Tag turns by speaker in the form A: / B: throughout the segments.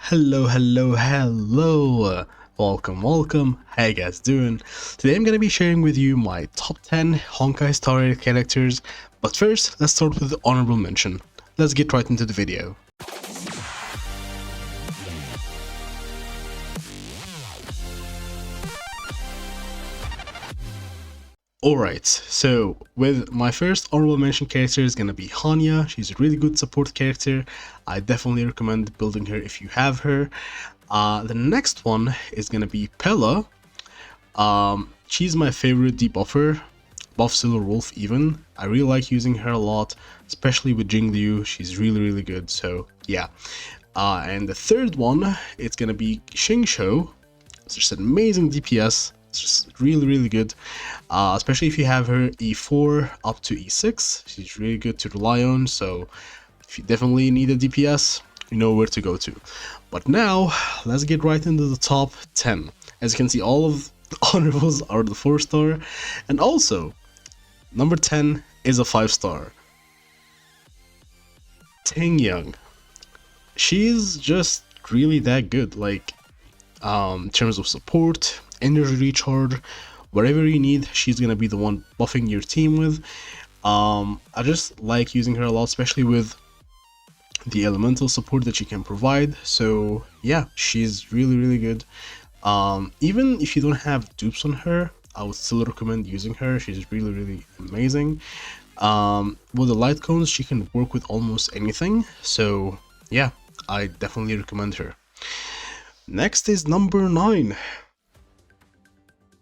A: Hello. Welcome. How you guys doing? Today I'm gonna be sharing with you my top 10 Honkai Star Rail characters, but first let's start with the honorable mention. Let's get right into the video. Alright, so with my first honorable mention character is gonna be Hanya. She's a really good support character. I definitely recommend building her if you have her. The next one is gonna be Pella. She's my favorite debuffer, buff Silver Wolf even. I really like using her a lot, especially with Jingliu. She's really good, so yeah. And the third one, it's gonna be Xingqiu. It's just an amazing DPS. It's just really good, especially if you have her E4 up to E6. She's really good to rely on, so if you definitely need a DPS, you know where to go to. But now, let's get right into the top 10. As you can see, all of the honorables are the 4-star, and also, number 10 is a 5-star. Tingy. She's just really that good, like, in terms of support, energy recharge, whatever you need, she's gonna be the one buffing your team with. I just like using her a lot, especially with the elemental support that she can provide. So yeah, she's really good. Even if you don't have dupes on her, I would still recommend using her. She's really amazing. With the light cones, she can work with almost anything, so yeah, I definitely recommend her. Next is number 9.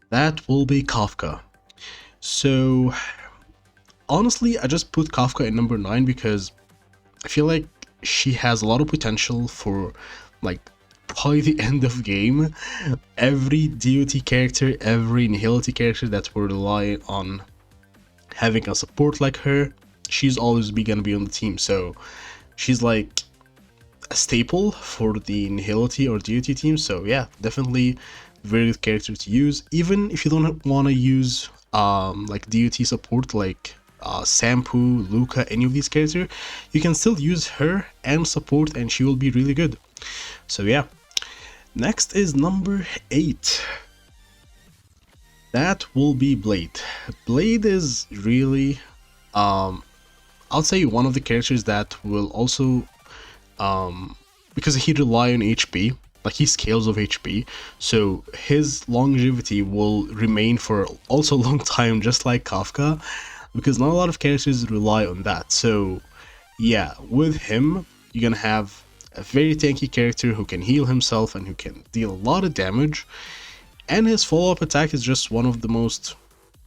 A: That will be Kafka. So honestly, I just put Kafka in number 9 because I feel like she has a lot of potential for, like, probably the end of game. Every DOT character, every Nihility character that will rely on having a support like her, she's always gonna be on the team. So she's like a staple for the Nihility or DOT team. So yeah, definitely very good character to use. Even if you don't want to use like DOT support like Sampu, Luca, any of these characters, you can still use her and support and she will be really good. So yeah. Next is number 8. That will be Blade. Blade is really I'll say one of the characters that will also because he rely on HP, like he scales of HP, so his longevity will remain for also a long time, just like Kafka, because not a lot of characters rely on that. So yeah, with him you're gonna have a very tanky character who can heal himself and who can deal a lot of damage, and his follow-up attack is just one of the most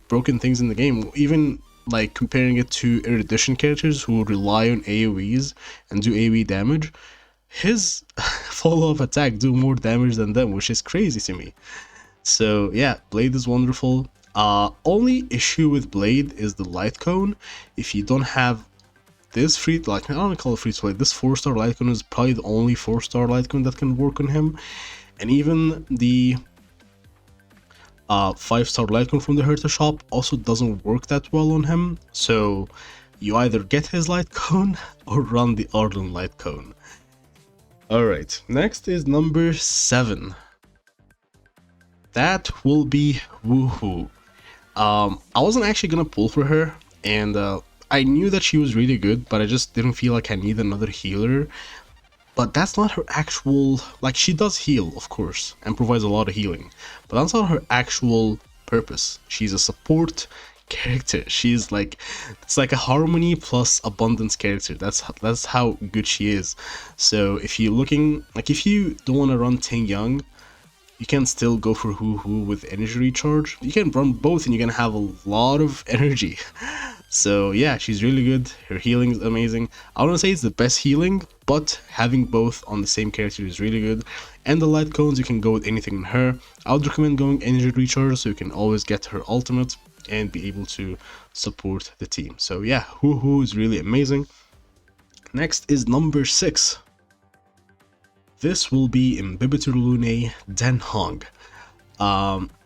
A: broken things in the game. Even like comparing it to erudition characters who rely on AoEs and do AoE damage, his follow-up attack do more damage than them, which is crazy to me. So yeah, Blade is wonderful. Only issue with Blade is the light cone. If you don't have this free, like, I don't want to call it free to play, this 4-star light cone is probably the only 4-star light cone that can work on him. And even the 5-star light cone from the Herta shop also doesn't work that well on him. So you either get his light cone or run the Arden light cone. Alright, next is number 7. That will be Woohoo. I wasn't actually gonna pull for her, and I knew that she was really good, but I just didn't feel like I need another healer. But that's not her actual, like, she does heal, of course, and provides a lot of healing, but that's not her actual purpose. She's a support character. She's like, it's like a harmony plus abundance character. That's how good she is. So if you're looking, like, if you don't want to run Tingy, you can still go for Hoo with energy recharge. You can run both and you're gonna have a lot of energy. So yeah, she's really good. Her healing is amazing. I wouldn't say it's the best healing, but having both on the same character is really good. And the light cones, you can go with anything in her. I would recommend going energy recharge so you can always get her ultimate and be able to support the team. So yeah, Hoo is really amazing. Next is number 6. This will be Imbibitor Lune Denhong.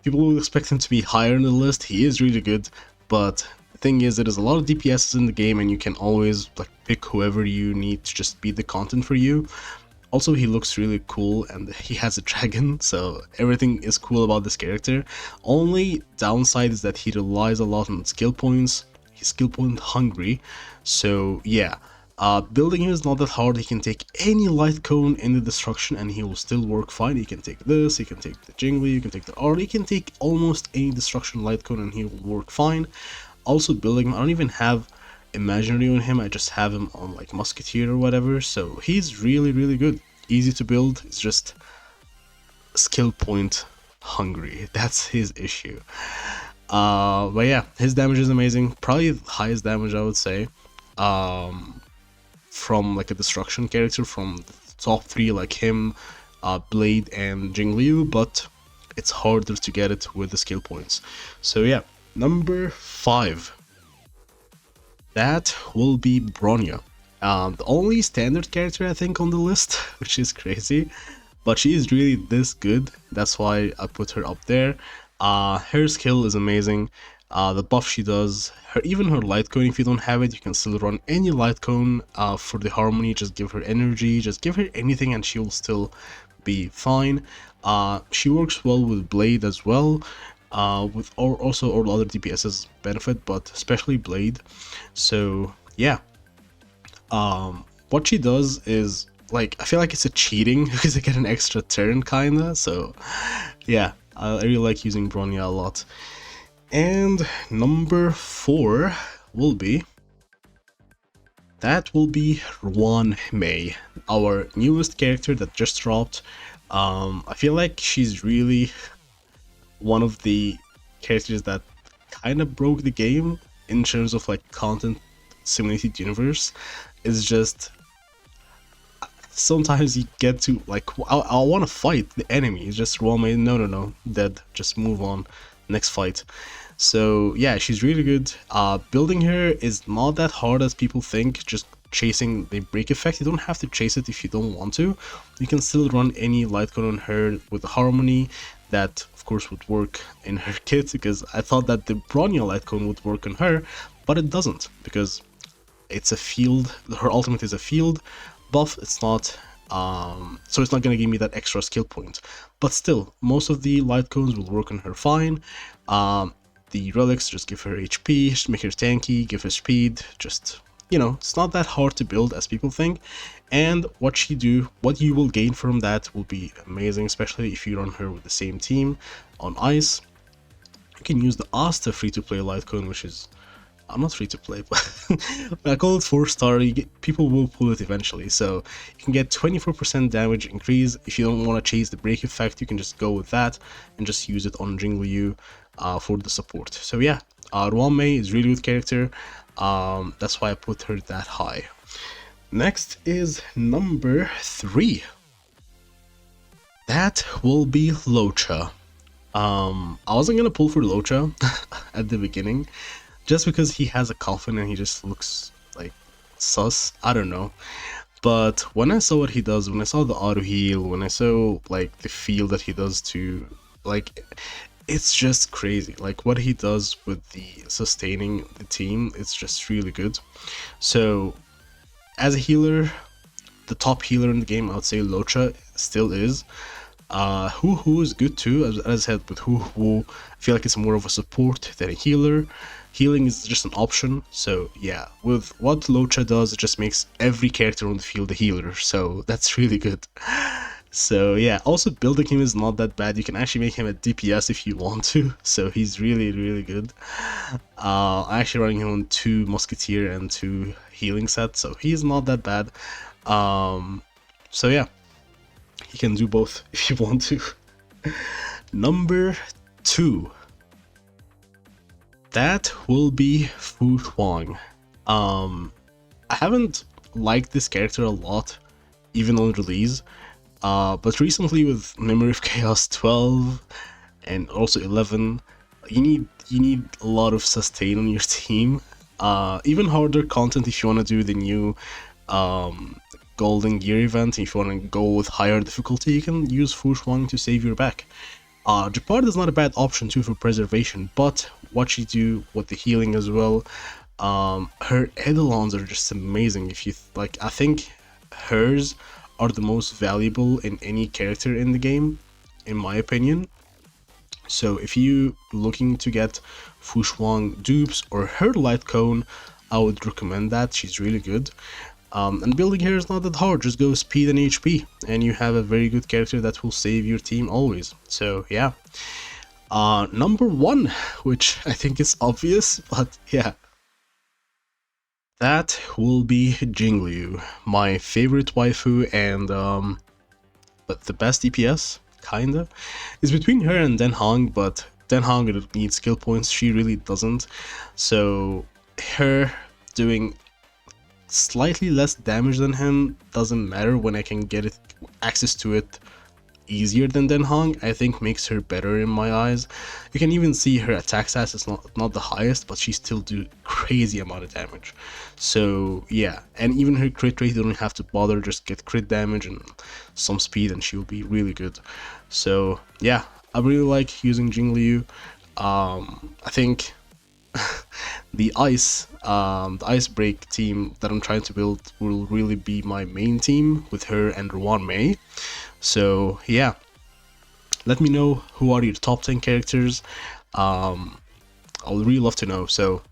A: People will expect him to be higher in the list. He is really good, but the thing is, there's a lot of DPSs in the game and you can always, like, pick whoever you need to just be the content for you. Also, he looks really cool and he has a dragon, so everything is cool about this character. Only downside is that he relies a lot on skill points. He's skill point hungry, so yeah. Building him is not that hard. He can take any light cone in the destruction and he will still work fine. He can take this, he can take the jingly, you can take the art, he can take almost any destruction light cone and he will work fine. Also building him, I don't even have imaginary on him, I just have him on like musketeer or whatever, so he's really good, easy to build. It's just skill point hungry, that's his issue. But yeah, his damage is amazing, probably the highest damage I would say, from like a destruction character from the top three, like him, Blade and Jingliu, but it's harder to get it with the skill points. So yeah, number 5, that will be Bronya. The only standard character I think on the list, which is crazy, but she is really this good. That's why I put her up there. Her skill is amazing. The buff she does, even her light cone, if you don't have it, you can still run any light cone for the harmony. Just give her energy, just give her anything and she will still be fine. She works well with Blade as well, with also all other DPS's benefit, but especially Blade. So yeah, what she does is, like, I feel like it's a cheating because I get an extra turn kinda, so yeah, I really like using Bronya a lot. And number 4 will be, that will be Ruan Mei, our newest character that just dropped. I feel like she's really one of the characters that kind of broke the game in terms of like content simulated universe. It's just sometimes you get to like, I want to fight the enemy. It's just Ruan Mei, no, dead, just move on, next fight. So yeah, she's really good. Building her is not that hard as people think, just chasing the break effect. You don't have to chase it if you don't want to. You can still run any light cone on her with the harmony. That of course would work in her kit, because I thought that the Bronya light cone would work on her, but it doesn't, because it's a field, her ultimate is a field buff, it's not, so it's not going to give me that extra skill point. But still, most of the light cones will work on her fine. The relics just give her HP, just make her tanky, give her speed, just, you know, it's not that hard to build as people think. And what you will gain from that will be amazing, especially if you run her with the same team on ice. You can use the Asta free-to-play light cone, which is, I'm not free to play, but I call it 4-star. People will pull it eventually, so you can get 24% damage increase. If you don't want to chase the break effect, you can just go with that and just use it on Jingliu for the support. So yeah, Ruan Mei is really good character. That's why I put her that high. Next is number 3. That will be Locha. I wasn't gonna pull for Locha at the beginning, just because he has a coffin and he just looks like sus. I don't know. But when I saw what he does, when I saw the auto heal, when I saw like the feel that he does to, like, it's just crazy. Like what he does with the sustaining the team, it's just really good. So as a healer, the top healer in the game, I would say Locha still is. Hu is good too, as I said with Hu, I feel like it's more of a support than a healer. Healing is just an option, so yeah, with what Locha does, it just makes every character on the field a healer, so that's really good. So yeah, also building him is not that bad. You can actually make him a DPS if you want to, so he's really good. I'm actually running him on 2 Musketeer and 2 healing sets, so he's not that bad. So yeah, you can do both if you want to. Number 2. That will be Fu Huang. I haven't liked this character a lot, even on release, but recently with Memory of Chaos 12 and also 11, you need a lot of sustain on your team. Even harder content if you want to do the new Golden Gear event. If you want to go with higher difficulty, you can use Fu Huang to save your back. Japard is not a bad option too for preservation, but what she do with the healing as well, her eidolons are just amazing. If you like, I think hers are the most valuable in any character in the game, in my opinion. So if you looking to get Wang dupes or her light cone, I would recommend that. She's really good. And building her is not that hard, just go speed and HP, and you have a very good character that will save your team always. So yeah. Number one, which I think is obvious, but yeah, that will be Jingliu, my favorite waifu, and but the best DPS, kinda, is between her and Den Hong, but Den Hong needs skill points, she really doesn't. So her doing slightly less damage than him doesn't matter when I can get access to it easier than Den Hong, I think makes her better in my eyes. You can even see her attack stats is not the highest, but she still do crazy amount of damage. So yeah, and even her crit rate, you don't have to bother, just get crit damage and some speed and she'll be really good. So yeah, I really like using Jingliu. I think the ice break team that I'm trying to build will really be my main team with her and Ruan Mei. So yeah, let me know who are your top 10 characters. I would really love to know. So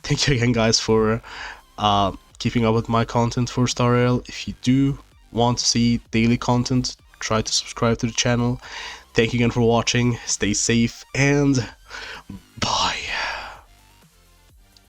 A: thank you again, guys, for keeping up with my content for Star Rail. If you do want to see daily content, try to subscribe to the channel. Thank you again for watching. Stay safe and bye.